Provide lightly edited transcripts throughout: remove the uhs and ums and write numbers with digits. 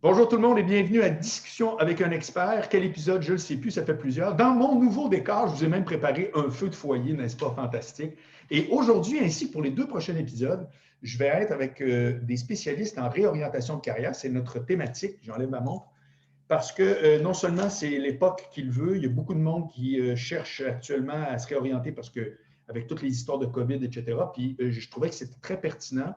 Bonjour tout le monde et bienvenue à Discussion avec un expert. Quel épisode, je ne le sais plus, ça fait plusieurs. Dans mon nouveau décor, je vous ai même préparé un feu de foyer, n'est-ce pas fantastique? Et aujourd'hui, ainsi que pour les 2 prochains épisodes, je vais être avec des spécialistes en réorientation de carrière. C'est notre thématique, j'enlève ma montre, parce que non seulement c'est l'époque qu'il veut, il y a beaucoup de monde qui cherche actuellement à se réorienter parce que avec toutes les histoires de COVID, etc., puis je trouvais que c'était très pertinent.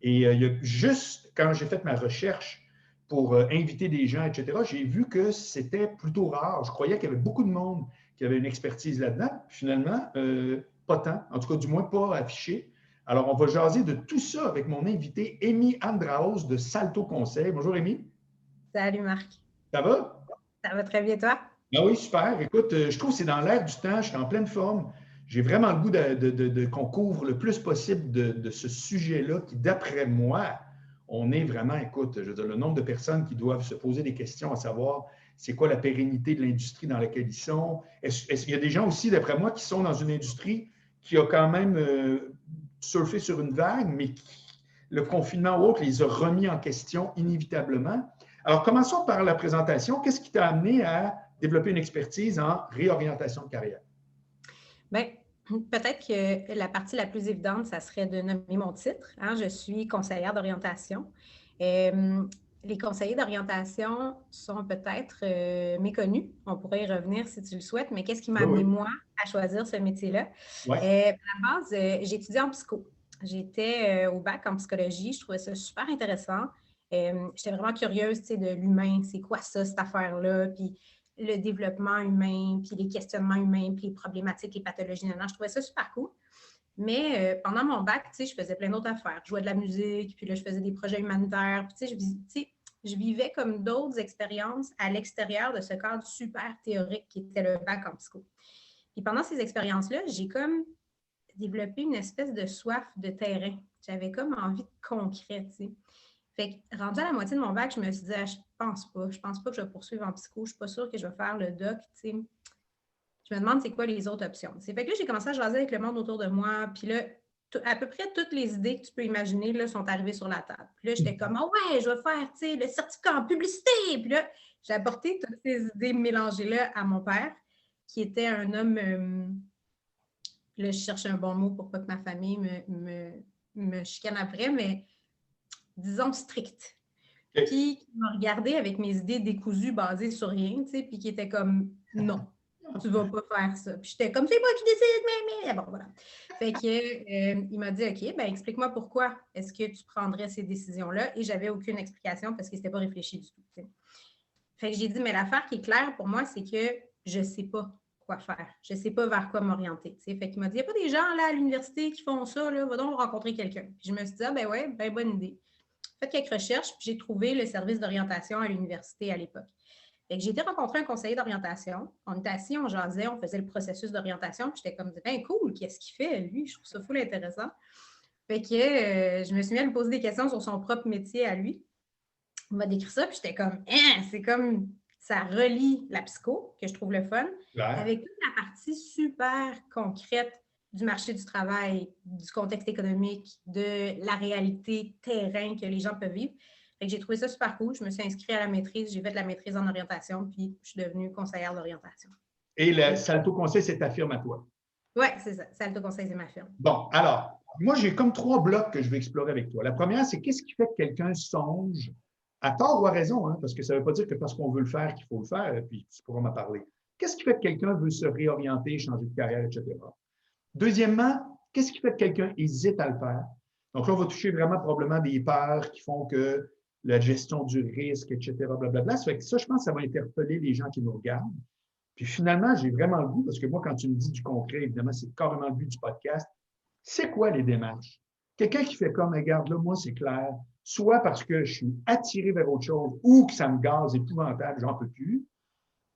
Et il y a juste, quand j'ai fait ma recherche pour inviter des gens, etc., j'ai vu que c'était plutôt rare. Je croyais qu'il y avait beaucoup de monde qui avait une expertise là-dedans. Finalement, pas tant, en tout cas du moins pas affiché. Alors, on va jaser de tout ça avec mon invité, Amy Andraos de Salto Conseil. Bonjour, Amy. Salut Marc. Ça va? Ça va très bien, toi? Ah oui, super. Écoute, je trouve que c'est dans l'air du temps, je suis en pleine forme. J'ai vraiment le goût qu'on couvre le plus possible de ce sujet-là qui, d'après moi, on est vraiment, écoute, je veux dire, le nombre de personnes qui doivent se poser des questions à savoir c'est quoi la pérennité de l'industrie dans laquelle ils sont. Est-ce qu'il y a des gens aussi, d'après moi, qui sont dans une industrie qui a quand même surfé sur une vague, mais qui, le confinement ou autre les a remis en question inévitablement. Alors, commençons par la présentation. Qu'est-ce qui t'a amené à développer une expertise en réorientation de carrière? Bien, peut-être que la partie la plus évidente, ça serait de nommer mon titre. Hein? Je suis conseillère d'orientation. Les conseillers d'orientation sont peut-être méconnus. On pourrait y revenir si tu le souhaites, mais qu'est-ce qui m'a Oui, amené, oui. moi, à choisir ce métier-là? Ouais. À la base, j'ai étudié en psycho. J'étais au bac en psychologie. Je trouvais ça super intéressant. J'étais vraiment curieuse, tu sais, de l'humain. C'est quoi ça, cette affaire-là? Puis le développement humain, puis les questionnements humains, puis les problématiques, les pathologies. Je trouvais ça super cool. Mais pendant mon bac, tu sais, je faisais plein d'autres affaires. Je jouais de la musique, puis là, je faisais des projets humanitaires. Puis, tu sais, je vivais comme d'autres expériences à l'extérieur de ce cadre super théorique qui était le bac en psycho. Puis pendant ces expériences-là, j'ai comme développé une espèce de soif de terrain. J'avais comme envie de concret, tu sais. Fait que, rendu à la moitié de mon bac, je me suis dit, je pense pas que je vais poursuivre en psycho. Je suis pas sûre que je vais faire le doc, tu sais. Je me demande c'est quoi les autres options. Fait que là, j'ai commencé à jaser avec le monde autour de moi. Puis là, à peu près toutes les idées que tu peux imaginer là, sont arrivées sur la table. Puis là, j'étais comme, oh ouais, je vais faire le certificat en publicité. Puis là, j'ai apporté toutes ces idées mélangées-là à mon père, qui était un homme, là, je cherche un bon mot pour pas que ma famille me chicane après, mais disons strict. Okay. Puis qui m'a regardé avec mes idées décousues basées sur rien, tu sais, puis qui était comme non, tu vas pas faire ça. Puis j'étais comme c'est moi qui décide, mais bon, voilà. Fait que il m'a dit OK, ben explique-moi pourquoi est-ce que tu prendrais ces décisions-là, et j'avais aucune explication parce que c'était pas réfléchi du tout. T'sais. Fait que j'ai dit mais l'affaire qui est claire pour moi, c'est que je sais pas quoi faire. Je sais pas vers quoi m'orienter. T'sais. Fait qu'il m'a dit il n'y a pas des gens là à l'université qui font ça, là, va donc rencontrer quelqu'un. Puis je me suis dit ah ben ouais, ben bonne idée. Fait quelques recherches, puis j'ai trouvé le service d'orientation à l'université à l'époque. Fait que j'ai été rencontrer un conseiller d'orientation. On était assis, on jasait, on faisait le processus d'orientation, puis j'étais comme, ben cool, qu'est-ce qu'il fait, lui? Je trouve ça full intéressant. Fait que je me suis mis à lui poser des questions sur son propre métier à lui. Il m'a décrit ça, puis j'étais comme, c'est comme, ça relie la psycho, que je trouve le fun, avec toute la partie super concrète du marché du travail, du contexte économique, de la réalité terrain que les gens peuvent vivre. Fait que j'ai trouvé ça super cool. Je me suis inscrite à la maîtrise, j'ai fait de la maîtrise en orientation, puis je suis devenue conseillère d'orientation. Et le Salto Conseil, c'est ta firme à toi? Oui, c'est ça. Salto Conseil, c'est ma firme. Bon, alors, moi, j'ai comme 3 blocs que je vais explorer avec toi. La première, c'est qu'est-ce qui fait que quelqu'un songe, à tort ou à raison, hein, parce que ça ne veut pas dire que parce qu'on veut le faire qu'il faut le faire, et puis tu pourras m'en parler. Qu'est-ce qui fait que quelqu'un veut se réorienter, changer de carrière, etc.? Deuxièmement, qu'est-ce qui fait que quelqu'un hésite à le faire? Donc là, on va toucher vraiment probablement des peurs qui font que la gestion du risque, etc., blablabla. Ça fait que ça, je pense que ça va interpeller les gens qui nous regardent. Puis finalement, j'ai vraiment le goût, parce que moi, quand tu me dis du concret, évidemment, c'est carrément le but du podcast. C'est quoi les démarches? Quelqu'un qui fait comme, regarde, là, moi, c'est clair, soit parce que je suis attiré vers autre chose ou que ça me gaze épouvantable, j'en peux plus.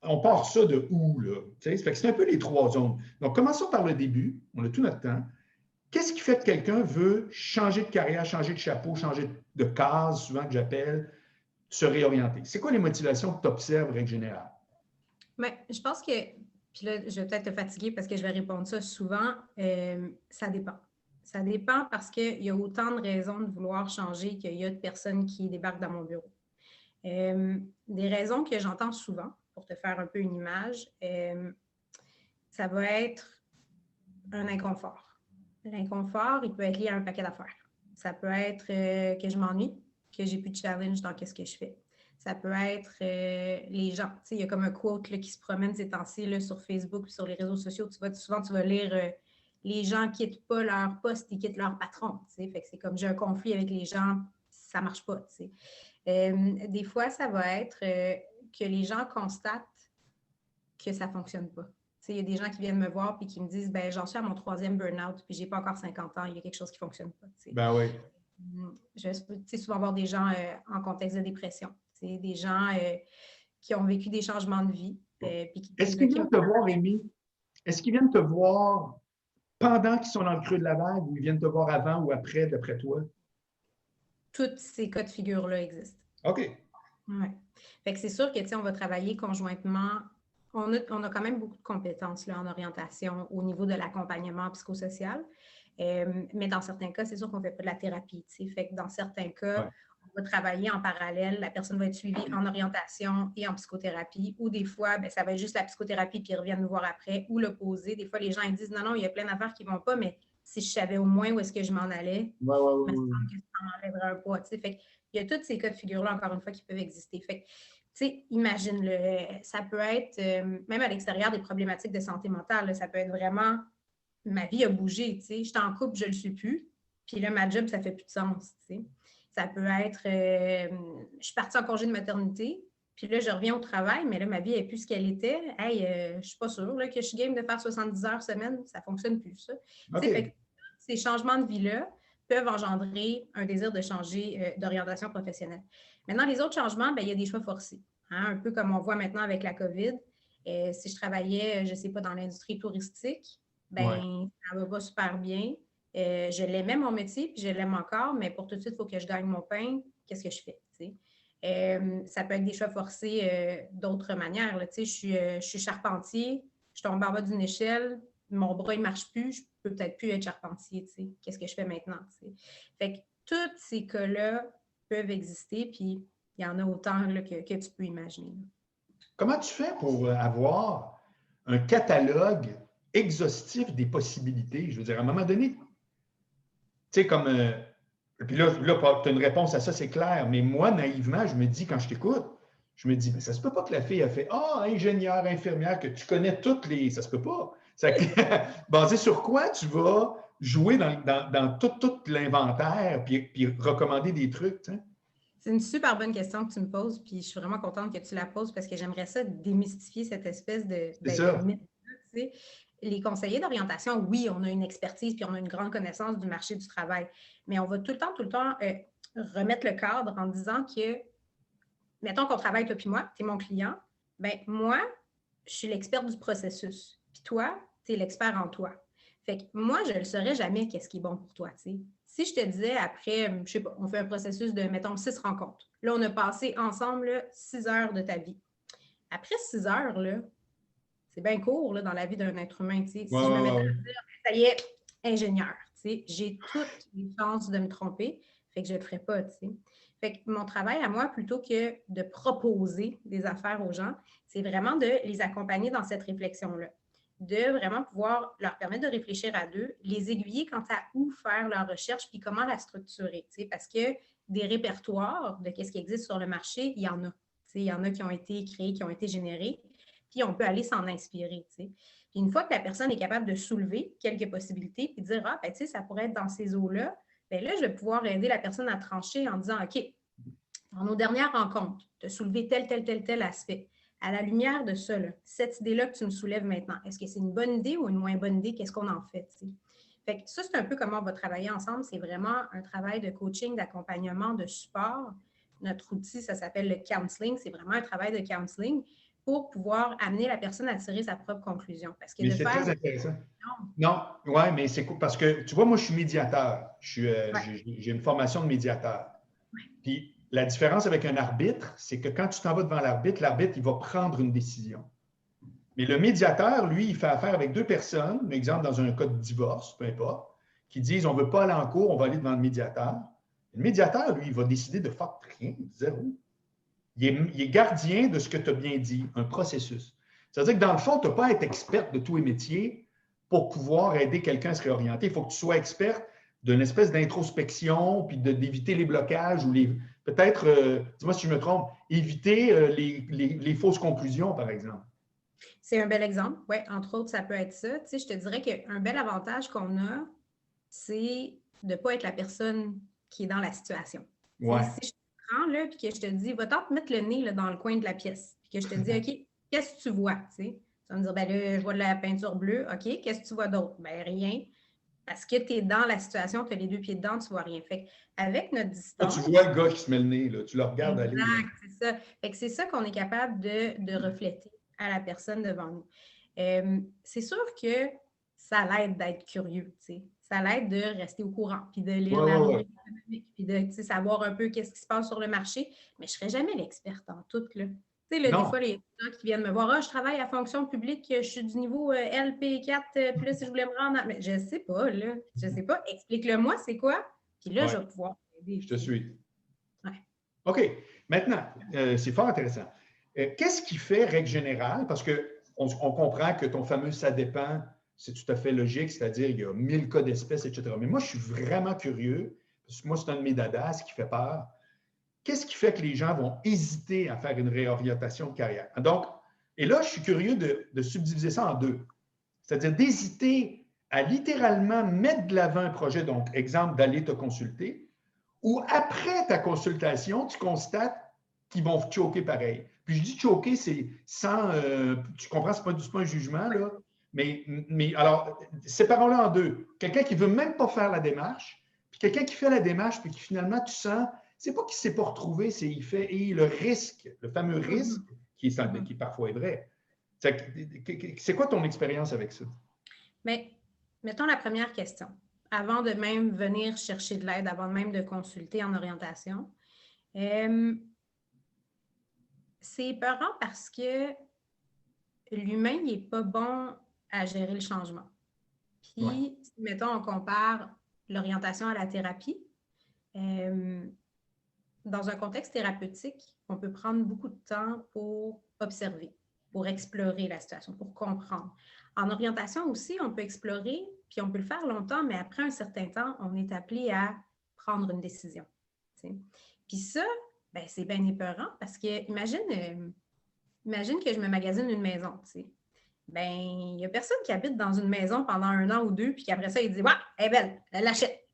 On part ça de où, là? C'est un peu les 3 zones. Donc, commençons par le début. On a tout notre temps. Qu'est-ce qui fait que quelqu'un veut changer de carrière, changer de chapeau, changer de case, souvent que j'appelle, se réorienter? C'est quoi les motivations que tu observes, règle générale? Bien, je pense que, puis là, je vais peut-être te fatiguer parce que je vais répondre ça souvent, ça dépend. Ça dépend parce qu'il y a autant de raisons de vouloir changer qu'il y a de personnes qui débarquent dans mon bureau. Des raisons que j'entends souvent, pour te faire un peu une image, ça va être un inconfort. L'inconfort, il peut être lié à un paquet d'affaires. Ça peut être que je m'ennuie, que j'ai plus de challenge dans ce que je fais. Ça peut être les gens. Tu sais, il y a comme un quote là, qui se promène ces temps-ci là, sur Facebook, sur les réseaux sociaux. Souvent, tu vas lire les gens quittent pas leur poste, ils quittent leur patron. Tu sais. Fait que c'est comme j'ai un conflit avec les gens, ça marche pas. Tu sais. Des fois, ça va être que les gens constatent que ça fonctionne pas. Il y a des gens qui viennent me voir et qui me disent ben, j'en suis à mon 3e burn-out, puis j'ai pas encore 50 ans, il y a quelque chose qui ne fonctionne pas. T'sais. Ben oui. Je vais souvent voir des gens en contexte de dépression, des gens qui ont vécu des changements de vie. Est-ce qu'ils viennent te voir, Rémi? Est-ce qu'ils viennent te voir pendant qu'ils sont dans le creux de la vague ou ils viennent te voir avant ou après, d'après toi? Tous ces cas de figure-là existent. OK. Ouais. Fait que c'est sûr que on va travailler conjointement. On a quand même beaucoup de compétences là, en orientation au niveau de l'accompagnement psychosocial. Mais dans certains cas, c'est sûr qu'on ne fait pas de la thérapie. Fait que dans certains cas, ouais. On va travailler en parallèle. La personne va être suivie en orientation et en psychothérapie. Ou des fois, ça va être juste la psychothérapie puis ils reviennent nous voir après. Ou l'opposé. Des fois, les gens ils disent non, il y a plein d'affaires qui ne vont pas, mais si je savais au moins où est-ce que je m'en allais, il me semble que ça m'enlèverait un poids. Fait que, il y a tous ces cas de figure-là, encore une fois, qui peuvent exister. Fait que, imagine-le, ça peut être, même à l'extérieur des problématiques de santé mentale, là, ça peut être vraiment, ma vie a bougé, je suis en couple, je ne le suis plus, puis là, ma job, ça ne fait plus de sens, Ça peut être, je suis partie en congé de maternité, puis là, je reviens au travail, mais là, ma vie n'est plus ce qu'elle était. Hey, je ne suis pas sûre là, que je suis game de faire 70 heures semaine, ça ne fonctionne plus, ça. Okay. Fait que ces changements de vie-là peuvent engendrer un désir de changer d'orientation professionnelle. Maintenant, les autres changements, il y a des choix forcés. Hein, un peu comme on voit maintenant avec la COVID. Si je travaillais, je ne sais pas, dans l'industrie touristique, ça ne va pas super bien. Je l'aimais mon métier, puis je l'aime encore, mais pour tout de suite, il faut que je gagne mon pain. Qu'est-ce que je fais? Ça peut être des choix forcés d'autres manières. Là, je suis charpentier, je tombe en bas d'une échelle, mon bras ne marche plus, je peux peut-être plus être charpentier. Qu'est-ce que je fais maintenant? Fait que tous ces cas-là peuvent exister, puis il y en a autant là, que tu peux imaginer. Comment tu fais pour avoir un catalogue exhaustif des possibilités? Je veux dire, à un moment donné, tu sais, comme. Puis là tu as une réponse à ça, c'est clair. Mais moi, naïvement, je me dis, quand je t'écoute, je me dis, mais ça se peut pas que la fille a fait ingénieur, infirmière, que tu connais toutes les. Ça se peut pas. Basé sur quoi tu vas jouer dans tout l'inventaire puis recommander des trucs, tu sais? C'est une super bonne question que tu me poses, puis je suis vraiment contente que tu la poses parce que j'aimerais ça démystifier cette espèce de mythe. Les conseillers d'orientation, oui, on a une expertise puis on a une grande connaissance du marché du travail, mais on va tout le temps remettre le cadre en disant que, mettons qu'on travaille toi puis moi, tu es mon client, bien moi, je suis l'experte du processus, puis toi, tu es l'expert en toi. Fait que moi, je ne le saurais jamais qu'est-ce qui est bon pour toi, tu sais. Si je te disais après, je ne sais pas, on fait un processus de, mettons, 6 rencontres. Là, on a passé ensemble là, 6 heures de ta vie. Après 6 heures, là, c'est bien court là, dans la vie d'un être humain. Tu sais. Si je me mettais à dire, ça y est, ingénieur, tu sais, j'ai toutes les chances de me tromper, fait que je ne le ferai pas. Tu sais. Fait que mon travail à moi, plutôt que de proposer des affaires aux gens, c'est vraiment de les accompagner dans cette réflexion-là, de vraiment pouvoir leur permettre de réfléchir à deux, les aiguiller quant à où faire leur recherche puis comment la structurer. Tu sais, parce que des répertoires de ce qui existe sur le marché, il y en a. Tu sais, il y en a qui ont été créés, qui ont été générés, puis on peut aller s'en inspirer. Tu sais. Puis une fois que la personne est capable de soulever quelques possibilités puis dire tu sais, ça pourrait être dans ces eaux-là, bien là, je vais pouvoir aider la personne à trancher en disant OK, dans nos dernières rencontres, tu as soulevé tel aspect. À la lumière de ça, là, cette idée-là que tu me soulèves maintenant, est-ce que c'est une bonne idée ou une moins bonne idée? Qu'est-ce qu'on en fait? T'sais? Fait que ça, c'est un peu comment on va travailler ensemble. C'est vraiment un travail de coaching, d'accompagnement, de support. Notre outil, ça s'appelle le counseling. C'est vraiment un travail de counseling pour pouvoir amener la personne à tirer sa propre conclusion. Parce que mais c'est très intéressant. Non, oui, mais c'est cool parce que, tu vois, moi, je suis médiateur. J'ai une formation de médiateur. Ouais. Puis, la différence avec un arbitre, c'est que quand tu t'en vas devant l'arbitre, il va prendre une décision. Mais le médiateur, lui, il fait affaire avec deux personnes, par exemple, dans un cas de divorce, peu importe, qui disent on ne veut pas aller en cours, on va aller devant le médiateur. Le médiateur, lui, il va décider de faire rien, zéro. il est gardien de ce que tu as bien dit, un processus. C'est-à-dire que dans le fond, tu n'as pas à être experte de tous les métiers pour pouvoir aider quelqu'un à se réorienter. Il faut que tu sois experte d'une espèce d'introspection, puis d'éviter les blocages ou peut-être, dis-moi si je me trompe, éviter les fausses conclusions, par exemple. C'est un bel exemple. Oui, entre autres, ça peut être ça. Tu sais, je te dirais qu'un bel avantage qu'on a, c'est de ne pas être la personne qui est dans la situation. Ouais. Si je te prends là, puis que je te dis, va-t'en te mettre le nez là, dans le coin de la pièce, puis que je te dis, OK, qu'est-ce que tu vois? Tu vas me dire, ben là, je vois de la peinture bleue. OK, qu'est-ce que tu vois d'autre? Ben rien. Parce que tu es dans la situation, tu as les deux pieds dedans, tu ne vois rien. Fait avec notre Là, distance. tu vois le gars qui se met le nez, là, tu le regardes aller. Exact, c'est ça. Fait que c'est ça qu'on est capable de refléter à la personne devant nous. C'est sûr que ça l'aide d'être curieux, tu sais. Ça l'aide de rester au courant, puis de lire la rubrique économique, puis de savoir un peu qu'est-ce qui se passe sur le marché. Mais je ne serai jamais l'experte en tout, là. Tu sais, là, des fois, les gens qui viennent me voir, ah, je travaille à fonction publique, je suis du niveau LP4, puis là, si je voulais me rendre. Mais je ne sais pas, là. Je ne sais pas. Explique-le-moi, c'est quoi? Puis là, je vais pouvoir t'aider. Je te suis. Ouais. OK. Maintenant, c'est fort intéressant. Qu'est-ce qui fait, règle générale, parce qu'on comprend que ton fameux ça dépend, c'est tout à fait logique, c'est-à-dire il y a 1000 cas d'espèces, etc. Mais moi, je suis vraiment curieux, parce que moi, c'est un de mes dadas, ce qui fait peur. Qu'est-ce qui fait que les gens vont hésiter à faire une réorientation de carrière? Donc, et là, je suis curieux de subdiviser ça en deux. C'est-à-dire d'hésiter à littéralement mettre de l'avant un projet, donc exemple d'aller te consulter, ou après ta consultation, tu constates qu'ils vont choquer pareil. Puis je dis choquer, c'est sans, tu comprends, ce n'est pas un jugement, là, mais alors, séparons-le en deux. Quelqu'un qui ne veut même pas faire la démarche, puis quelqu'un qui fait la démarche, puis qui finalement, tu sens, c'est pas qu'il ne s'est pas retrouvé, c'est il fait, et le risque, le fameux risque, qui parfois est vrai. C'est quoi ton expérience avec ça? Mais mettons la première question. Avant de même venir chercher de l'aide, avant même de consulter en orientation, c'est épeurant parce que l'humain n'est pas bon à gérer le changement. Puis, si, mettons, on compare l'orientation à la thérapie, dans un contexte thérapeutique, on peut prendre beaucoup de temps pour observer, pour explorer la situation, pour comprendre. En orientation aussi, on peut explorer, puis on peut le faire longtemps, mais après un certain temps, on est appelé à prendre une décision. T'sais. Puis ça, ben, c'est bien épeurant parce que imagine que je me magasine une maison. T'sais. Ben, il n'y a personne qui habite dans une maison pendant 1 an ou 2, puis qu'après ça, il dit, ouais, elle est belle, elle l'achète.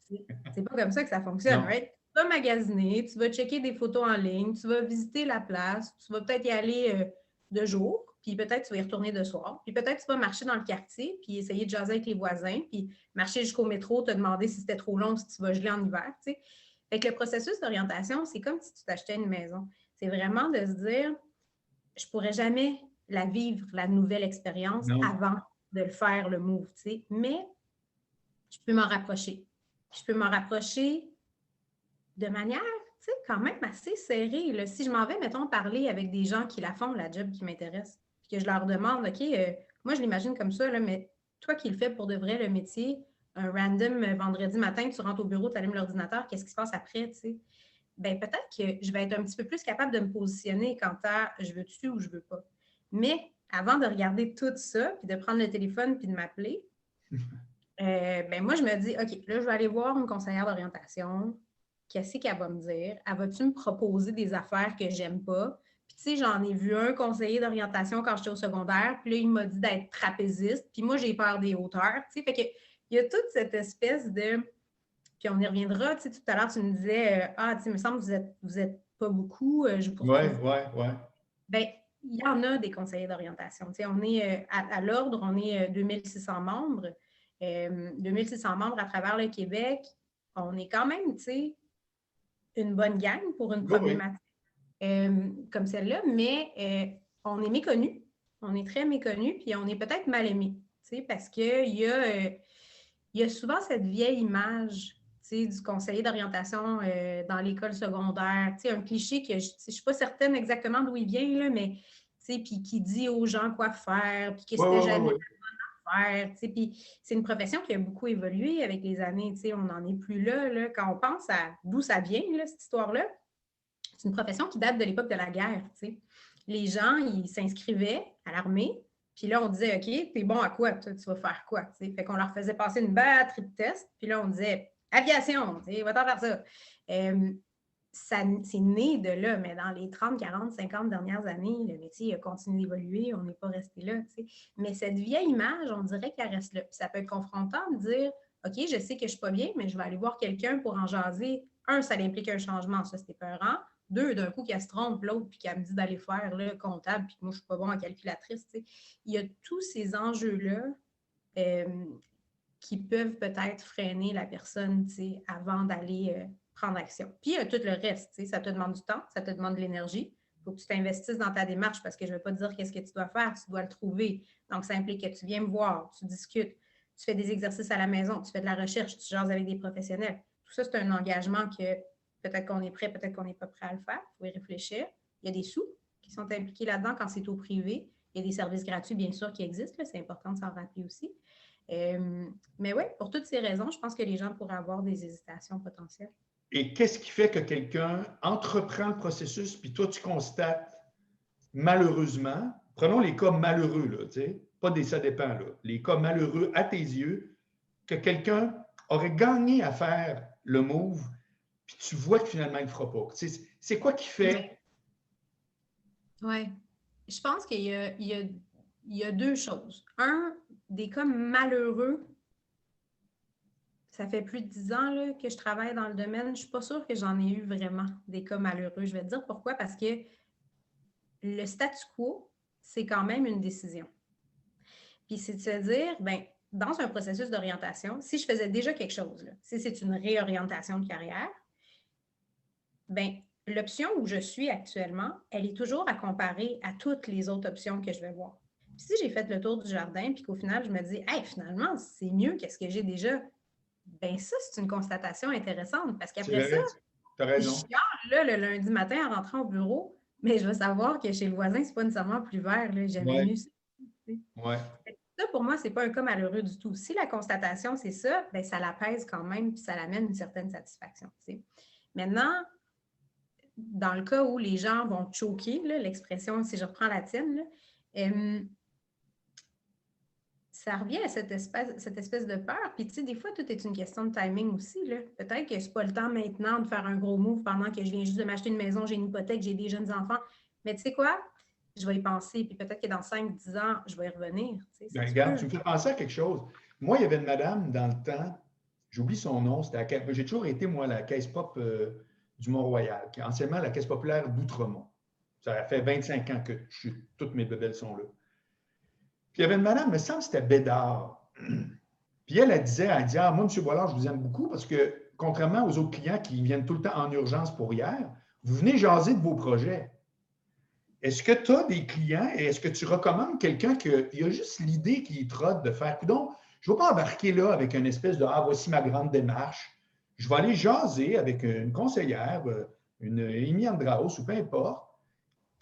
C'est pas comme ça que ça fonctionne, right? Tu vas magasiner, tu vas checker des photos en ligne, tu vas visiter la place, tu vas peut-être y aller de jour, puis peut-être tu vas y retourner de soir, puis peut-être tu vas marcher dans le quartier, puis essayer de jaser avec les voisins, puis marcher jusqu'au métro, te demander si c'était trop long, si tu vas geler en hiver, tu sais. Fait que le processus d'orientation, c'est comme si tu t'achetais une maison. C'est vraiment de se dire, je pourrais jamais la vivre, la nouvelle expérience, avant de le faire, le move, tu sais. Mais je peux m'en rapprocher. Je peux m'en rapprocher de manière, tu sais, quand même assez serrée. Là. Si je m'en vais, mettons, parler avec des gens qui la font, la job qui m'intéresse, puis que je leur demande, OK, moi, je l'imagine comme ça, là, mais toi qui le fais pour de vrai, le métier, un random vendredi matin, tu rentres au bureau, tu allumes l'ordinateur, qu'est-ce qui se passe après, tu sais? Bien, peut-être que je vais être un petit peu plus capable de me positionner quant à je veux dessus ou je veux pas. Mais avant de regarder tout ça, puis de prendre le téléphone puis de m'appeler, ben moi, je me dis, OK, là, je vais aller voir une conseillère d'orientation. Qu'est-ce qu'elle va me dire? Elle va-tu me proposer des affaires que j'aime pas? Puis, tu sais, j'en ai vu un conseiller d'orientation quand j'étais au secondaire. Puis là, il m'a dit d'être trapéziste. Puis moi, j'ai peur des hauteurs. Tu sais, fait que il y a toute cette espèce de... Puis on y reviendra. Tu sais, tout à l'heure, tu me disais, ah, tu sais, il me semble que vous êtes pas beaucoup. Oui. Bien, il y en a des conseillers d'orientation. Tu sais, on est à l'ordre, on est 2600 membres. 2600 membres à travers le Québec. On est quand même, tu sais, une bonne gang pour une problématique comme celle-là, mais on est méconnu. On est très méconnu, puis on est peut-être mal aimé, tu sais, parce qu'il y a souvent cette vieille image, tu sais, du conseiller d'orientation dans l'école secondaire, tu sais, un cliché que je ne suis pas certaine exactement d'où il vient, là, mais tu sais, puis qui dit aux gens quoi faire, puis que c'était jamais faire, tu sais, puis c'est une profession qui a beaucoup évolué avec les années, tu sais, on n'en est plus là, là. Quand on pense à d'où ça vient, là, cette histoire-là, c'est une profession qui date de l'époque de la guerre, tu sais. Les gens, ils s'inscrivaient à l'armée, puis là, on disait, OK, t'es bon à quoi? Tu vas faire quoi? Tu sais? Fait qu'on leur faisait passer une batterie de tests, puis là, on disait, aviation, tu sais, va-t'en faire ça. C'est né de là, mais dans les 30, 40, 50 dernières années, le métier a continué d'évoluer, on n'est pas resté là. Tu sais. Mais cette vieille image, on dirait qu'elle reste là. Puis ça peut être confrontant de dire, OK, je sais que je ne suis pas bien, mais je vais aller voir quelqu'un pour en jaser. Un, ça implique un changement, ça, c'était peurant. Deux, d'un coup, qu'elle se trompe, l'autre, puis qu'elle me dit d'aller faire le comptable, puis que moi, je ne suis pas bon en calculatrice. Tu sais. Il y a tous ces enjeux-là qui peuvent peut-être freiner la personne, tu sais, avant d'aller prendre action. Puis il y a tout le reste, tu sais, ça te demande du temps, ça te demande de l'énergie. Il faut que tu t'investisses dans ta démarche parce que je ne vais pas te dire qu'est-ce que tu dois faire, tu dois le trouver. Donc, ça implique que tu viens me voir, tu discutes, tu fais des exercices à la maison, tu fais de la recherche, tu jases avec des professionnels. Tout ça, c'est un engagement que peut-être qu'on est prêt, peut-être qu'on n'est pas prêt à le faire. Il faut y réfléchir. Il y a des sous qui sont impliqués là-dedans quand c'est au privé. Il y a des services gratuits, bien sûr, qui existent. Là, c'est important de s'en rappeler aussi. Mais oui, pour toutes ces raisons, je pense que les gens pourraient avoir des hésitations potentielles. Et qu'est-ce qui fait que quelqu'un entreprend le processus, puis toi, tu constates, malheureusement, prenons les cas malheureux, là, tu sais, pas des ça dépend, là, les cas malheureux à tes yeux, que quelqu'un aurait gagné à faire le move, puis tu vois que finalement, il ne le fera pas. C'est quoi qui fait? Oui. Je pense qu'il y a deux choses. Un, des cas malheureux. Ça fait plus de 10 ans là, que je travaille dans le domaine. Je ne suis pas sûre que j'en ai eu vraiment des cas malheureux. Je vais te dire pourquoi. Parce que le statu quo, c'est quand même une décision. Puis c'est de se dire, bien, dans un processus d'orientation, si je faisais déjà quelque chose, là, si c'est une réorientation de carrière, bien, l'option où je suis actuellement, elle est toujours à comparer à toutes les autres options que je vais voir. Puis si j'ai fait le tour du jardin, puis qu'au final, je me dis, hey, finalement, c'est mieux que ce que j'ai déjà, bien ça, c'est une constatation intéressante parce qu'après ça, je chiale là, le lundi matin en rentrant au bureau, mais je vais savoir que chez le voisin, c'est pas nécessairement plus vert. J'aimais mieux ça. Ouais. Ça, pour moi, c'est pas un cas malheureux du tout. Si la constatation, c'est ça, bien, ça l'apaise quand même, puis ça l'amène une certaine satisfaction. T'sais. Maintenant, dans le cas où les gens vont choquer, l'expression, si je reprends la tienne, là, ça revient à cette espèce de peur. Puis, tu sais, des fois, tout est une question de timing aussi. Peut-être que ce n'est pas le temps maintenant de faire un gros move pendant que je viens juste de m'acheter une maison, j'ai une hypothèque, j'ai des jeunes enfants. Mais tu sais quoi? Je vais y penser. Puis peut-être que dans 5-10 ans, je vais y revenir. Bien, regarde, tu me fais penser à quelque chose. Moi, il y avait une madame dans le temps, j'oublie son nom, j'ai toujours été, moi, la caisse pop du Mont-Royal, qui est anciennement la caisse populaire d'Outremont. Ça a fait 25 ans que toutes mes bébelles sont là. Puis il y avait une madame, il me semble que c'était Bédard. Puis elle disait, ah, moi, M. Boilard, je vous aime beaucoup parce que, contrairement aux autres clients qui viennent tout le temps en urgence pour hier, vous venez jaser de vos projets. Est-ce que tu as des clients et est-ce que tu recommandes quelqu'un qui a juste l'idée qui trotte de faire, coudonc, je ne vais pas embarquer là avec une espèce de, voici ma grande démarche. Je vais aller jaser avec une conseillère, une Amy Andraus ou peu importe,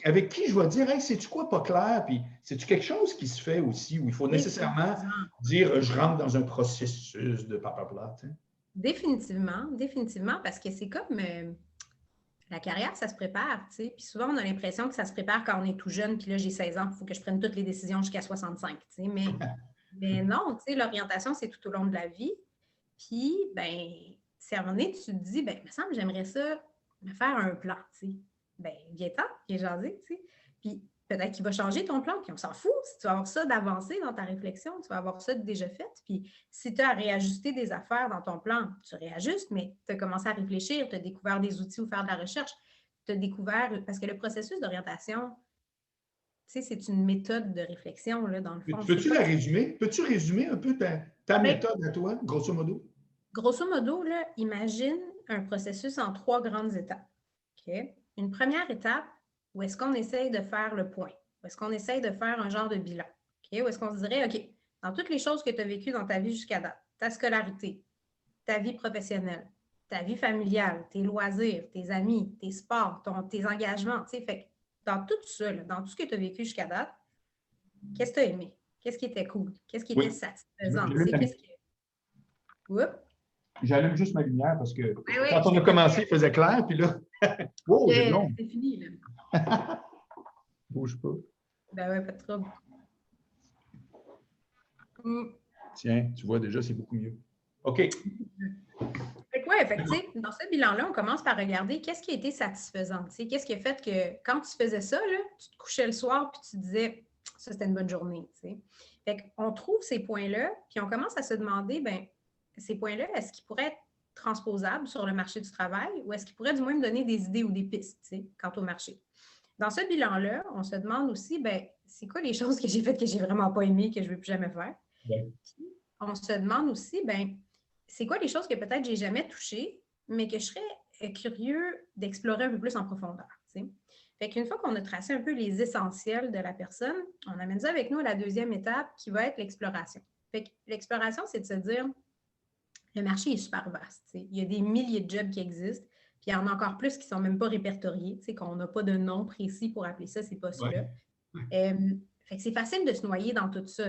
avec qui je vais dire, hey, c'est-tu quoi pas clair? Puis, c'est-tu quelque chose qui se fait aussi où il faut nécessairement dire, je rentre dans un processus de papa. Définitivement, définitivement, parce que c'est comme la carrière, ça se prépare, tu sais. Puis souvent, on a l'impression que ça se prépare quand on est tout jeune, puis là, j'ai 16 ans, il faut que je prenne toutes les décisions jusqu'à 65, tu sais. Mais non, tu sais, l'orientation, c'est tout au long de la vie. Puis, ben, c'est à un moment donné, tu te dis, ben, il me semble que j'aimerais ça me faire un plan, tu sais. Ben, viens-t'en, viens jaser, tu sais. Puis, peut-être qu'il va changer ton plan, puis on s'en fout. Si tu vas avoir ça d'avancer dans ta réflexion, tu vas avoir ça de déjà fait. Puis, si tu as à réajuster des affaires dans ton plan, tu réajustes, mais tu as commencé à réfléchir, tu as découvert des outils ou faire de la recherche, tu as découvert, parce que le processus d'orientation, tu sais, c'est une méthode de réflexion, là, dans le fond. Peux-tu la résumer? Peux-tu résumer un peu ta méthode à toi, grosso modo? Grosso modo, là, imagine un processus en 3 grandes étapes. Okay? Une première étape, où est-ce qu'on essaye de faire le point? Où est-ce qu'on essaye de faire un genre de bilan? Okay? Où est-ce qu'on se dirait, OK, dans toutes les choses que tu as vécues dans ta vie jusqu'à date, ta scolarité, ta vie professionnelle, ta vie familiale, tes loisirs, tes amis, tes sports, tes engagements, tu sais, fait dans tout ça, là, dans tout ce que tu as vécu jusqu'à date, qu'est-ce que tu as aimé? Qu'est-ce qui était cool? Qu'est-ce qui était satisfaisant? J'allume juste ma lumière parce que quand on a commencé, il faisait clair, puis là, Oh, j'ai long. C'est fini, là. Bouge pas. Ben ouais, pas de trouble. Tiens, tu vois déjà, c'est beaucoup mieux. OK. Fait que ouais, fait que, tu sais, dans ce bilan-là, on commence par regarder qu'est-ce qui a été satisfaisant. Tu sais, qu'est-ce qui a fait que quand tu faisais ça, là, tu te couchais le soir puis tu disais ça, c'était une bonne journée. Tu sais. Fait qu'on trouve ces points-là, puis on commence à se demander, ben ces points-là, est-ce qu'ils pourraient être transposables sur le marché du travail ou est-ce qu'ils pourraient du moins me donner des idées ou des pistes, tu sais, quant au marché? Dans ce bilan-là, on se demande aussi, ben c'est quoi les choses que j'ai faites que j'ai vraiment pas aimées, que je ne veux plus jamais faire? Ouais. Puis, on se demande aussi, ben c'est quoi les choses que peut-être j'ai jamais touchées, mais que je serais curieux d'explorer un peu plus en profondeur. T'sais. Fait qu'une fois qu'on a tracé un peu les essentiels de la personne, on amène ça avec nous à la deuxième étape qui va être l'exploration. Fait que l'exploration, c'est de se dire, le marché est super vaste. T'sais. Il y a des milliers de jobs qui existent, puis il y en a encore plus qui ne sont même pas répertoriés, qu'on n'a pas de nom précis pour appeler ça, ces postes-là. Ouais. Fait que c'est facile de se noyer dans tout ça,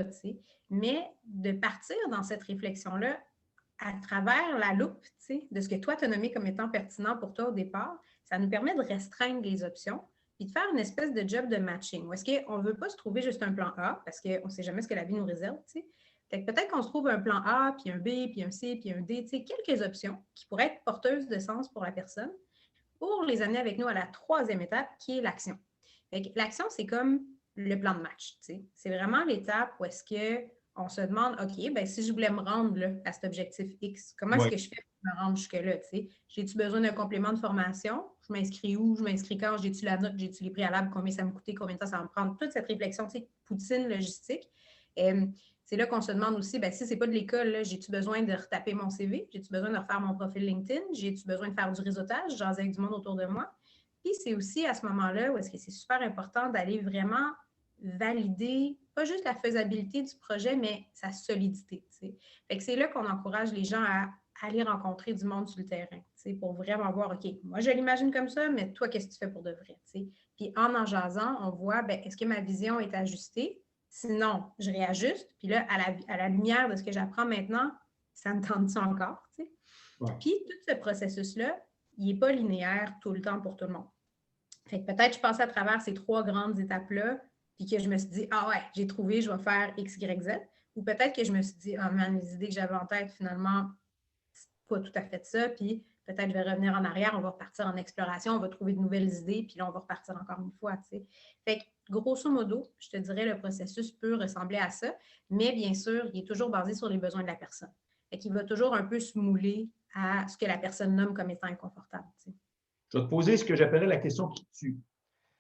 mais de partir dans cette réflexion-là à travers la loupe de ce que toi, tu as nommé comme étant pertinent pour toi au départ, ça nous permet de restreindre les options et de faire une espèce de job de matching. Où est-ce qu'on ne veut pas se trouver juste un plan A parce qu'on ne sait jamais ce que la vie nous réserve. Peut-être qu'on se trouve un plan A, puis un B, puis un C, puis un D, quelques options qui pourraient être porteuses de sens pour la personne pour les amener avec nous à la troisième étape qui est l'action. L'action, c'est comme le plan de match. C'est vraiment l'étape où est-ce qu'on se demande, OK, ben, si je voulais me rendre là, à cet objectif X, comment est-ce que je fais pour me rendre jusque-là? J'ai-tu besoin d'un complément de formation? Je m'inscris où? Je m'inscris quand? J'ai-tu la note? J'ai-tu les préalables? Combien ça me coûtait? Combien de temps ça va me prendre? Toute cette réflexion, poutine logistique. C'est là qu'on se demande aussi, ben, si ce n'est pas de l'école, j'ai-tu besoin de retaper mon CV? J'ai-tu besoin de refaire mon profil LinkedIn? J'ai-tu besoin de faire du réseautage? Jaser avec du monde autour de moi? Puis c'est aussi à ce moment-là où est-ce que c'est super important d'aller vraiment valider, pas juste la faisabilité du projet, mais sa solidité. Fait que c'est là qu'on encourage les gens à aller rencontrer du monde sur le terrain, pour vraiment voir, OK, moi je l'imagine comme ça, mais toi, qu'est-ce que tu fais pour de vrai? Puis en jasant, on voit, ben, est-ce que ma vision est ajustée? Sinon, je réajuste. Puis là, à la lumière de ce que j'apprends maintenant, ça me tente-tu encore? Ouais. Puis tout ce processus-là, il n'est pas linéaire tout le temps pour tout le monde. Fait que peut-être je passe à travers ces trois grandes étapes-là, puis que je me suis dit, ah ouais, j'ai trouvé, je vais faire X, Y, Z. Ou peut-être que je me suis dit, ah man, les idées que j'avais en tête, finalement, c'est pas tout à fait ça. Puis peut-être je vais revenir en arrière, on va repartir en exploration, on va trouver de nouvelles idées, puis là, on va repartir encore une fois. T'sais. Fait que grosso modo, je te dirais, le processus peut ressembler à ça, mais bien sûr, il est toujours basé sur les besoins de la personne. Fait qu'il va toujours un peu se mouler à ce que la personne nomme comme étant inconfortable. T'sais. Je vais te poser ce que j'appellerais la question qui tue.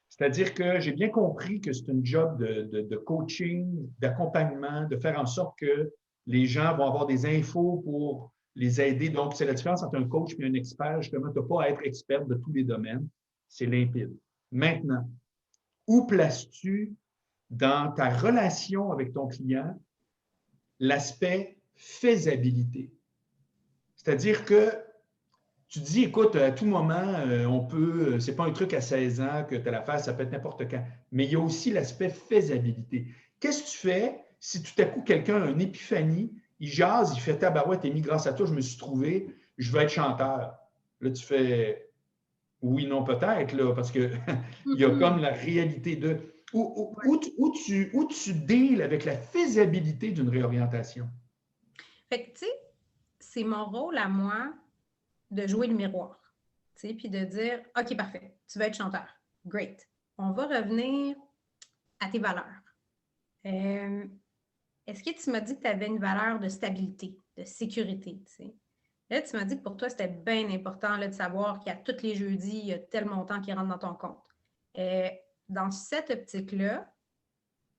C'est-à-dire que j'ai bien compris que c'est une job de coaching, d'accompagnement, de faire en sorte que les gens vont avoir des infos pour les aider. Donc, c'est la différence entre un coach et un expert. Justement, tu n'as pas à être expert de tous les domaines. C'est limpide. Maintenant, où places-tu dans ta relation avec ton client l'aspect faisabilité? C'est-à-dire que tu dis, écoute, à tout moment, on peut, c'est pas un truc à 16 ans que tu as l'affaire, ça peut être n'importe quand. Mais il y a aussi l'aspect faisabilité. Qu'est-ce que tu fais si tout à coup quelqu'un a une épiphanie, il jase, il fait tabarouette, et mis grâce à toi, je me suis trouvé, je veux être chanteur. Là, tu fais oui, non, peut-être, là, parce qu'il y a comme la réalité de. Où tu deals avec la faisabilité d'une réorientation? Fait que, tu sais, c'est mon rôle à moi de jouer le miroir, puis de dire, OK, parfait, tu vas être chanteur. Great. On va revenir à tes valeurs. Est-ce que tu m'as dit que tu avais une valeur de stabilité, de sécurité? T'sais? Là, tu m'as dit que pour toi, c'était bien important là, de savoir qu'à tous les jeudis, il y a tel montant qui rentre dans ton compte. Dans cette optique-là,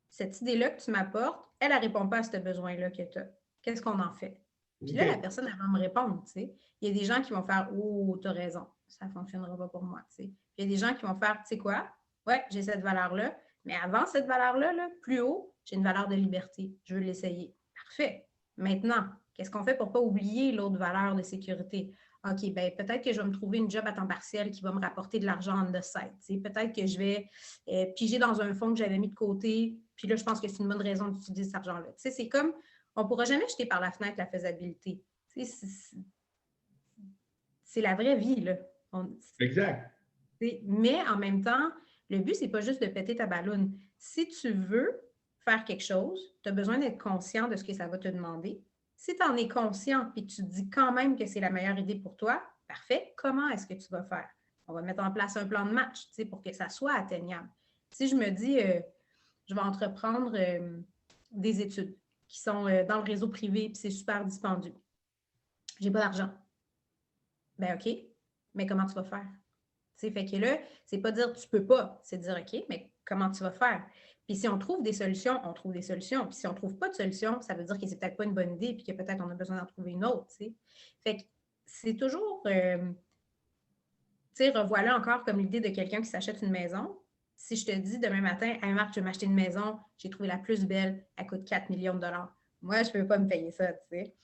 cette idée-là que tu m'apportes, elle ne répond pas à ce besoin-là que tu as. Qu'est-ce qu'on en fait? Puis là, la personne, elle va me répondre. Il y a des gens qui vont faire oh, tu as raison, ça ne fonctionnera pas pour moi. Puis il y a des gens qui vont faire tu sais quoi? Ouais, j'ai cette valeur-là, mais avant cette valeur-là, là, plus haut, j'ai une valeur de liberté. Je veux l'essayer. Parfait. Maintenant, qu'est-ce qu'on fait pour ne pas oublier l'autre valeur de sécurité? OK, ben peut-être que je vais me trouver une job à temps partiel qui va me rapporter de l'argent en the side. Peut-être que je vais piger dans un fonds que j'avais mis de côté, puis là, je pense que c'est une bonne raison d'utiliser cet argent-là. C'est comme, on ne pourra jamais jeter par la fenêtre la faisabilité. C'est la vraie vie, là. Exact. Mais en même temps, le but, c'est pas juste de péter ta balloune. Si tu veux faire quelque chose, tu as besoin d'être conscient de ce que ça va te demander. Si tu en es conscient et que tu te dis quand même que c'est la meilleure idée pour toi, parfait, comment est-ce que tu vas faire? On va mettre en place un plan de match pour que ça soit atteignable. Si je me dis, je vais entreprendre des études qui sont dans le réseau privé et c'est super dispendieux. J'ai pas d'argent. Ben OK, mais comment tu vas faire? Fait que là, c'est pas dire tu peux pas, c'est dire OK, mais comment tu vas faire? Puis si on trouve des solutions, on trouve des solutions. Puis si on trouve pas de solution, ça veut dire que c'est peut-être pas une bonne idée puis que peut-être on a besoin d'en trouver une autre. T'sais. Fait que c'est toujours, revoilà encore comme l'idée de quelqu'un qui s'achète une maison. Si je te dis demain matin, hey Marc, je vais m'acheter une maison, j'ai trouvé la plus belle, elle coûte 4 millions de dollars. Moi, je ne peux pas me payer ça, tu sais.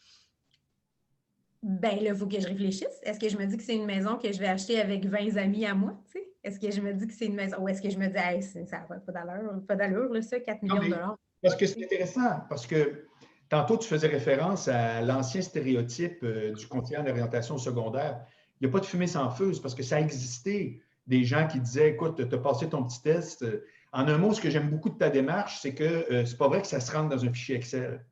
Ben là, il faut que je réfléchisse. Est-ce que je me dis que c'est une maison que je vais acheter avec 20 amis à moi, tu sais? Est-ce que je me dis que c'est une maison, ou est-ce que je me dis, hey, ça n'a pas d'allure, là, ça, 4 millions de dollars. Parce que c'est intéressant, parce que tantôt, tu faisais référence à l'ancien stéréotype du conseiller en orientation secondaire. Il n'y a pas de fumée sans feu, c'est parce que ça a existé. Des gens qui disaient, écoute, tu as passé ton petit test. En un mot, ce que j'aime beaucoup de ta démarche, c'est que c'est pas vrai que ça se rentre dans un fichier Excel.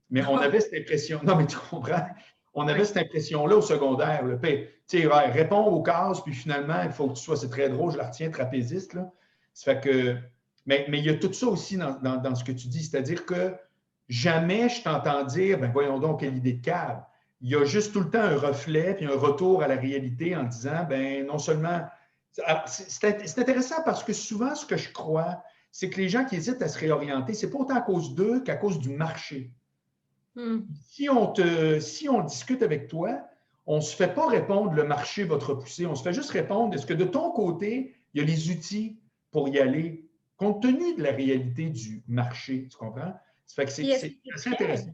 Mais on avait cette impression. Non, mais tu comprends? On avait cette impression-là au secondaire. Tu sais, réponds aux cases, puis finalement, il faut que tu sois, c'est très drôle, je la retiens, trapéziste. Là. Ça fait que, mais il y a tout ça aussi dans ce que tu dis, c'est-à-dire que jamais je t'entends dire, ben voyons donc, quelle idée de cave. Il y a juste tout le temps un reflet, puis un retour à la réalité en disant, ben non seulement. C'est intéressant parce que souvent, ce que je crois, c'est que les gens qui hésitent à se réorienter, c'est pas autant à cause d'eux qu'à cause du marché. Si on discute avec toi, on ne se fait pas répondre le marché va te repousser. On se fait juste répondre est-ce que de ton côté, il y a les outils pour y aller, compte tenu de la réalité du marché. Tu comprends? Ça fait que c'est assez intéressant.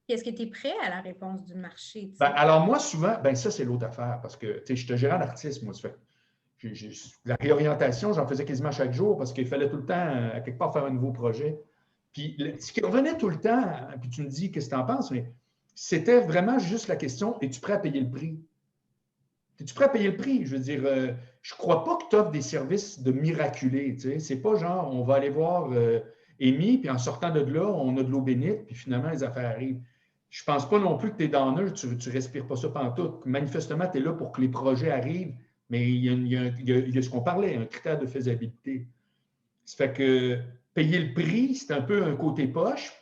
Est-ce que tu es prêt à la réponse du marché? Ben, alors, moi, souvent, ben, ça, c'est l'autre affaire parce que je te gérant d'artiste, moi. Ça fait, la réorientation, j'en faisais quasiment chaque jour parce qu'il fallait tout le temps, à quelque part, faire un nouveau projet. Puis ce qui revenait tout le temps, puis tu me dis qu'est-ce que tu en penses, mais c'était vraiment juste la question, es-tu prêt à payer le prix? Es-tu prêt à payer le prix? Je veux dire, je ne crois pas que tu offres des services de miraculés. Tu sais. C'est pas genre, on va aller voir Amy, puis en sortant de là, on a de l'eau bénite, puis finalement, les affaires arrivent. Je ne pense pas non plus que tu es downer, tu ne respires pas ça pantoute. Manifestement, tu es là pour que les projets arrivent, mais il y a ce qu'on parlait, un critère de faisabilité. Ça fait que payer le prix, c'est un peu un côté poche.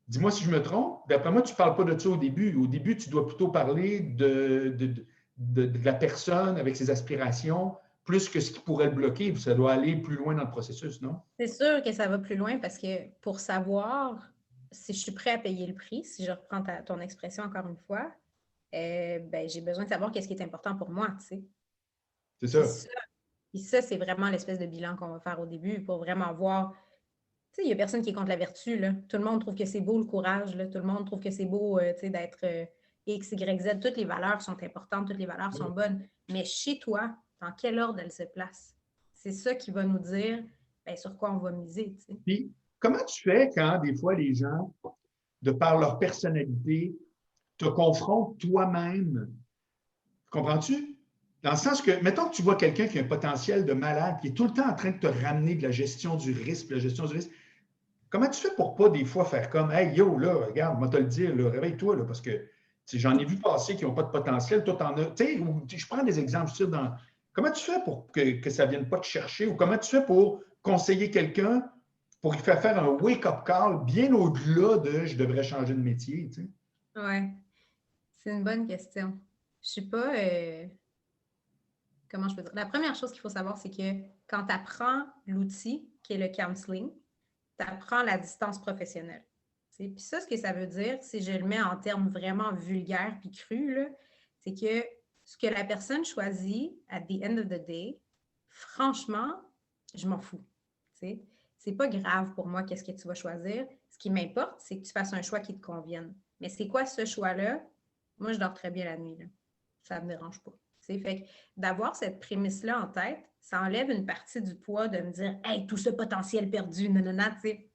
Dis-moi si je me trompe. D'après moi, tu ne parles pas de ça au début. Au début, tu dois plutôt parler de la personne avec ses aspirations, plus que ce qui pourrait le bloquer. Ça doit aller plus loin dans le processus, non? C'est sûr que ça va plus loin parce que pour savoir si je suis prêt à payer le prix, si je reprends ton expression encore une fois, ben, j'ai besoin de savoir qu'est-ce qui est important pour moi, tu sais. C'est ça. Puis ça, c'est vraiment l'espèce de bilan qu'on va faire au début pour vraiment voir. Tu sais, il n'y a personne qui est contre la vertu, là. Tout le monde trouve que c'est beau le courage, là. Tout le monde trouve que c'est beau, tu sais, d'être X, Y, Z. Toutes les valeurs sont importantes, toutes les valeurs sont bonnes. Mais chez toi, dans quel ordre elles se placent? C'est ça qui va nous dire ben, sur quoi on va miser, tu sais. Puis, comment tu fais quand, des fois, les gens, de par leur personnalité, te confrontent toi-même? Comprends-tu? Dans le sens que, mettons que tu vois quelqu'un qui a un potentiel de malade, qui est tout le temps en train de te ramener de la gestion du risque, comment tu fais pour pas des fois faire comme hey yo, là, regarde, moi te le dire, là, réveille-toi, là, parce que j'en ai vu passer qui n'ont pas de potentiel, toi t'en as. Tu sais, je prends des exemples, je dans. Comment tu fais pour que ça ne vienne pas te chercher ou comment tu fais pour conseiller quelqu'un pour lui faire un wake-up call bien au-delà de je devrais changer de métier, tu sais? Ouais, c'est une bonne question. Je sais pas comment je peux dire. La première chose qu'il faut savoir, c'est que quand tu apprends l'outil qui est le counseling, tu apprends la distance professionnelle. Puis ça, ce que ça veut dire, si je le mets en termes vraiment vulgaires puis crus, c'est que ce que la personne choisit at the end of the day, franchement, je m'en fous. C'est pas grave pour moi qu'est-ce que tu vas choisir. Ce qui m'importe, c'est que tu fasses un choix qui te convienne. Mais c'est quoi ce choix-là? Moi, je dors très bien la nuit. Là. Ça ne me dérange pas. Fait que d'avoir cette prémisse-là en tête, ça enlève une partie du poids de me dire hey, tout ce potentiel perdu, nanana, tu sais.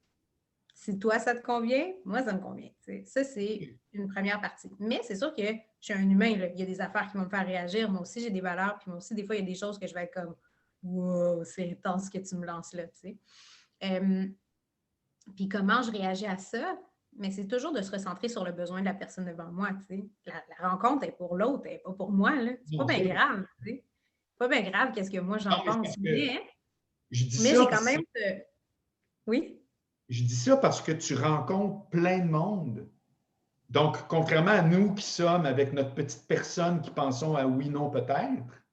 Si toi, ça te convient, moi, ça me convient. T'sais. Ça, c'est une première partie. Mais c'est sûr que je suis un humain. Là. Il y a des affaires qui vont me faire réagir. Moi aussi, j'ai des valeurs. Puis moi aussi, des fois, il y a des choses que je vais être comme wow, c'est intense ce que tu me lances là, tu sais. Puis comment je réagis à ça? Mais c'est toujours de se recentrer sur le besoin de la personne devant moi, tu sais. La rencontre est pour l'autre, elle n'est pas pour moi, là. C'est pas Non, bien ça, grave, tu sais. C'est pas bien grave qu'est-ce que moi non, j'en mais c'est parce pense. que je dis Mais ça j'ai quand parce même... Oui? Je dis ça parce que tu rencontres plein de monde. Donc, contrairement à nous qui sommes avec notre petite personne qui pensons à oui, non, peut-être,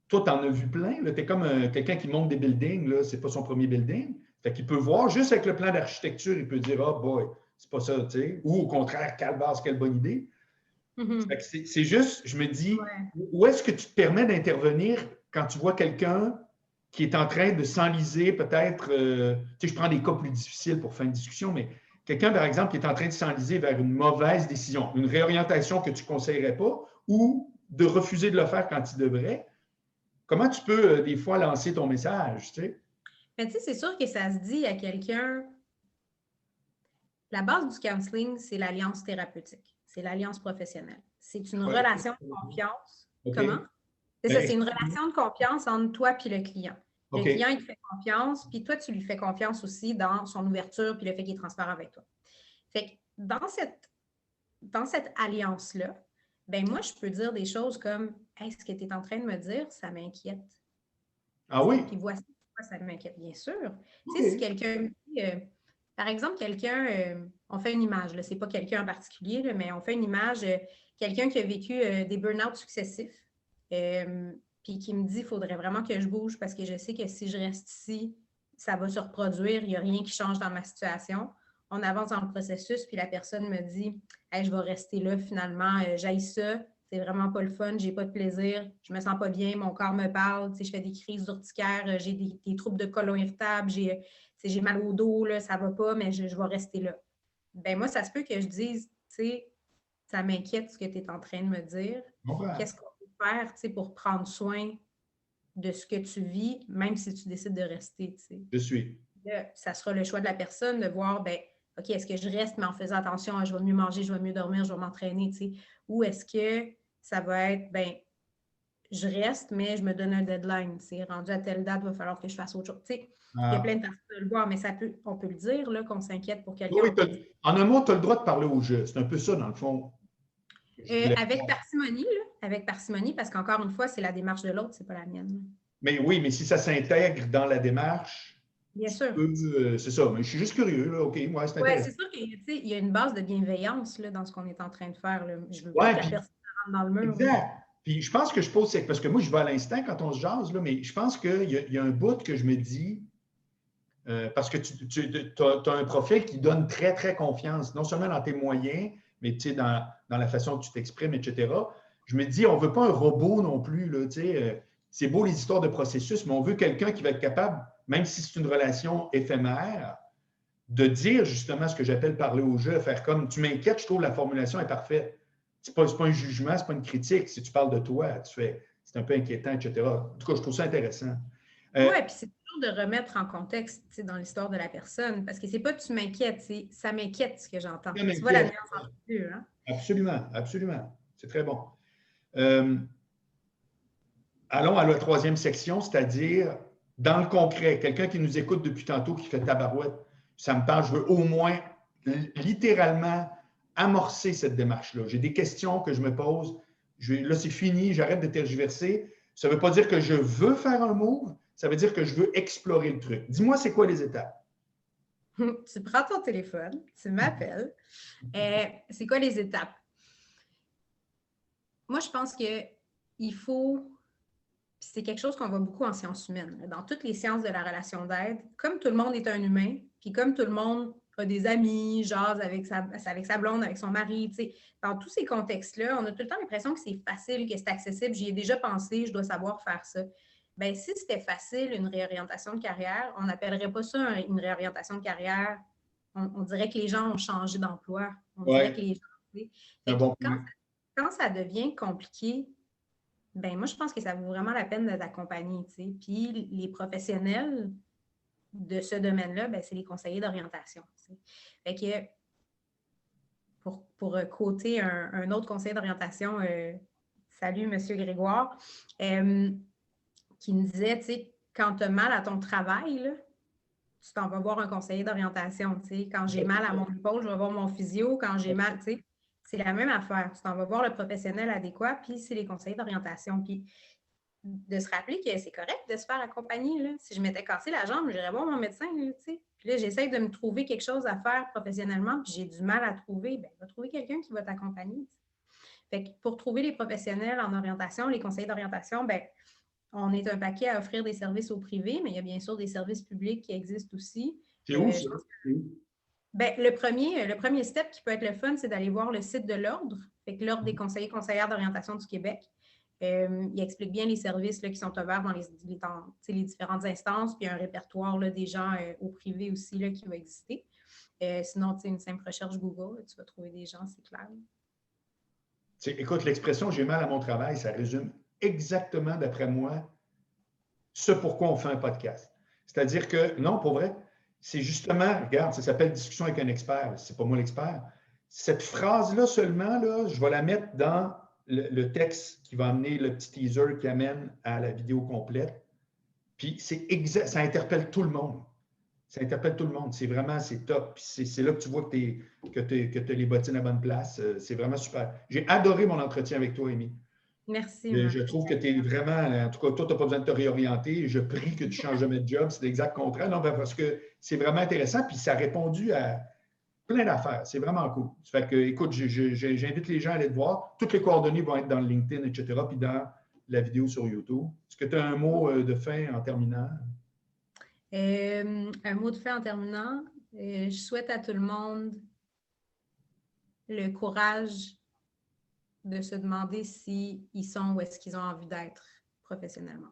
toi, tu en as vu plein. Tu es comme quelqu'un qui monte des buildings, là, c'est pas son premier building. Fait qu'il peut voir, juste avec le plan d'architecture, il peut dire, oh boy, c'est pas ça, tu sais. Ou au contraire, calvasse, quelle bonne idée. Fait que c'est juste, je me dis, Ouais. où est-ce que tu te permets d'intervenir quand tu vois quelqu'un qui est en train de s'enliser, peut-être, tu sais, je prends des cas plus difficiles pour faire une discussion, mais quelqu'un, par exemple, qui est en train de s'enliser vers une mauvaise décision, une réorientation que tu ne conseillerais pas, ou de refuser de le faire quand il devrait, comment tu peux, des fois, lancer ton message, tu sais? Mais tu sais, c'est sûr que ça se dit à quelqu'un... La base du counseling, c'est l'alliance thérapeutique. C'est l'alliance professionnelle. C'est une Ouais, relation de confiance. OK. Comment? C'est Ben, ça, c'est une relation de confiance entre toi et le client. Le OK. client, il te fait confiance, puis toi, tu lui fais confiance aussi dans son ouverture puis le fait qu'il est transparent avec toi. Fait que dans cette alliance-là, ben moi, je peux dire des choses comme hey, ce que tu es en train de me dire, ça m'inquiète. Ah oui? Puis voici pourquoi ça m'inquiète, bien sûr. Tu sais, si OK. quelqu'un me dit, par exemple, quelqu'un, on fait une image, ce n'est pas quelqu'un en particulier, là, mais on fait une image, quelqu'un qui a vécu des burn-out successifs, puis qui me dit il faudrait vraiment que je bouge parce que je sais que si je reste ici, ça va se reproduire, il n'y a rien qui change dans ma situation. On avance dans le processus, puis la personne me dit hey, je vais rester là finalement, j'haïs ça, c'est vraiment pas le fun, j'ai pas de plaisir, je me sens pas bien, mon corps me parle, je fais des crises urticaires, j'ai des troubles de côlon irritable, j'ai mal au dos, là, ça va pas, mais je vais rester là. Ben moi, ça se peut que je dise, tu sais, ça m'inquiète ce que tu es en train de me dire. Qu'est-ce qu'on peut faire, pour prendre soin de ce que tu vis, même si tu décides de rester, tu sais. Je suis. Là, ça sera le choix de la personne de voir, ben OK, est-ce que je reste, mais en faisant attention, je vais mieux manger, je vais mieux dormir, je vais m'entraîner, tu sais, ou est-ce que ça va être, ben je reste, mais je me donne un deadline, tu sais, rendu à telle date, il va falloir que je fasse autre chose, tu sais. Il y a plein de façons de le voir, mais on peut le dire, là, qu'on s'inquiète pour quelqu'un. Oui, en un mot, tu as le droit de parler au jeu. C'est un peu ça, dans le fond. Avec parcimonie, là, avec parcimonie, parce qu'encore une fois, c'est la démarche de l'autre, c'est pas la mienne. Mais oui, mais si ça s'intègre dans la démarche, Bien sûr. c'est ça. Mais je suis juste curieux, là. OK, ouais, c'est Oui, intéressant. c'est sûr qu'il y a une base de bienveillance là, dans ce qu'on est en train de faire. Là. Je ne veux pas Ouais, que la puis personne rentre dans le mur. Là. exact. Puis je pense que je pose, c'est parce que moi, je vais à l'instinct quand on se jase, là, mais je pense qu'il y a un bout que je me dis, parce que tu as un profil qui donne très, très confiance, non seulement dans tes moyens, mais dans la façon que tu t'exprimes, etc. Je me dis, on ne veut pas un robot non plus. Là, c'est beau les histoires de processus, mais on veut quelqu'un qui va être capable, même si c'est une relation éphémère, de dire justement ce que j'appelle parler au jeu, faire comme tu m'inquiètes, je trouve la formulation est parfaite. C'est pas un jugement, c'est pas une critique. Si tu parles de toi, tu fais c'est un peu inquiétant, etc. En tout cas, je trouve ça intéressant. Oui, puis c'est toujours de remettre en contexte dans l'histoire de la personne, parce que c'est pas tu m'inquiètes, c'est ça m'inquiète ce que j'entends. Tu vois la nuance entre les deux. Hein? Absolument, absolument. C'est très bon. Allons à la troisième section, c'est-à-dire dans le concret, quelqu'un qui nous écoute depuis tantôt qui fait tabarouette, ça me parle, je veux au moins littéralement amorcer cette démarche-là. J'ai des questions que je me pose. Là, c'est fini, j'arrête de tergiverser. Ça ne veut pas dire que je veux faire un move, ça veut dire que je veux explorer le truc. Dis-moi, c'est quoi les étapes? Tu prends ton téléphone, tu m'appelles. C'est quoi les étapes? Moi, je pense qu'il faut, c'est quelque chose qu'on voit beaucoup en sciences humaines, dans toutes les sciences de la relation d'aide, comme tout le monde est un humain, puis comme tout le monde a des amis, jase avec sa blonde, avec son mari, tu sais, dans tous ces contextes-là, on a tout le temps l'impression que c'est facile, que c'est accessible, j'y ai déjà pensé, je dois savoir faire ça. Bien, si c'était facile, une réorientation de carrière, on n'appellerait pas ça une réorientation de carrière. On dirait que les gens ont changé d'emploi. On dirait que Oui, les gens... c'est un Fait que bon point. quand ça devient compliqué, ben moi, je pense que ça vaut vraiment la peine de t'accompagner. Tu sais. Puis les professionnels de ce domaine-là, ben, c'est les conseillers d'orientation. Tu sais. Fait que pour quoter un autre conseiller d'orientation, salut, M. Grégoire, qui me disait, tu sais, quand tu as mal à ton travail, là, tu t'en vas voir un conseiller d'orientation. Quand j'ai mal à mon épaule, je vais voir mon physio. Quand j'ai mal, c'est la même affaire. Tu t'en vas voir le professionnel adéquat, puis c'est les conseillers d'orientation. Puis de se rappeler que c'est correct de se faire accompagner. Là. Si je m'étais cassé la jambe, j'irais voir mon médecin. Là, puis là, j'essaie de me trouver quelque chose à faire professionnellement, puis j'ai du mal à trouver. Bien, va trouver quelqu'un qui va t'accompagner. Fait que pour trouver les professionnels en orientation, les conseillers d'orientation, bien, on est un paquet à offrir des services au privé, mais il y a bien sûr des services publics qui existent aussi. C'est où ça? Bien, le premier step qui peut être le fun, c'est d'aller voir le site de l'Ordre, fait que l'Ordre des conseillers conseillères d'orientation du Québec. Il explique bien les services là, qui sont ouverts dans les différentes instances, puis un répertoire là, des gens au privé aussi là, qui va exister. Sinon, une simple recherche Google, tu vas trouver des gens, c'est clair. Écoute, l'expression « j'ai mal à mon travail », ça résume exactement, d'après moi, ce pourquoi on fait un podcast. C'est-à-dire que, non, pour vrai, c'est justement, regarde, ça s'appelle « discussion avec un expert », c'est pas moi l'expert. Cette phrase-là seulement, là, je vais la mettre dans le texte qui va amener le petit teaser qui amène à la vidéo complète. Puis ça interpelle tout le monde. Ça interpelle tout le monde. C'est vraiment, c'est top. Puis c'est là que tu vois que tu as les bottines à bonne place. C'est vraiment super. J'ai adoré mon entretien avec toi, Amy. Merci. Je trouve que tu es vraiment, en tout cas, toi, tu n'as pas besoin de te réorienter. Je prie que tu changes jamais de job. C'est l'exact contraire. Non, parce que c'est vraiment intéressant. Puis ça a répondu à plein d'affaires. C'est vraiment cool. Ça fait que, écoute, j'invite les gens à aller te voir. Toutes les coordonnées vont être dans le LinkedIn, etc., puis dans la vidéo sur YouTube. Est-ce que tu as un mot de fin en terminant? Un mot de fin en terminant. Je souhaite à tout le monde le courage de se demander s'ils sont où est-ce qu'ils ont envie d'être professionnellement.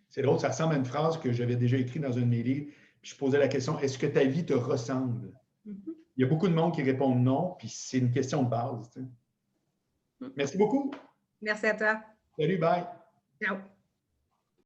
C'est drôle, ça ressemble à une phrase que j'avais déjà écrite dans un de mes livres. Puis je posais la question, est-ce que ta vie te ressemble? Il y a beaucoup de monde qui répondent non, puis c'est une question de base. Merci beaucoup. Merci à toi. Salut, bye. Ciao.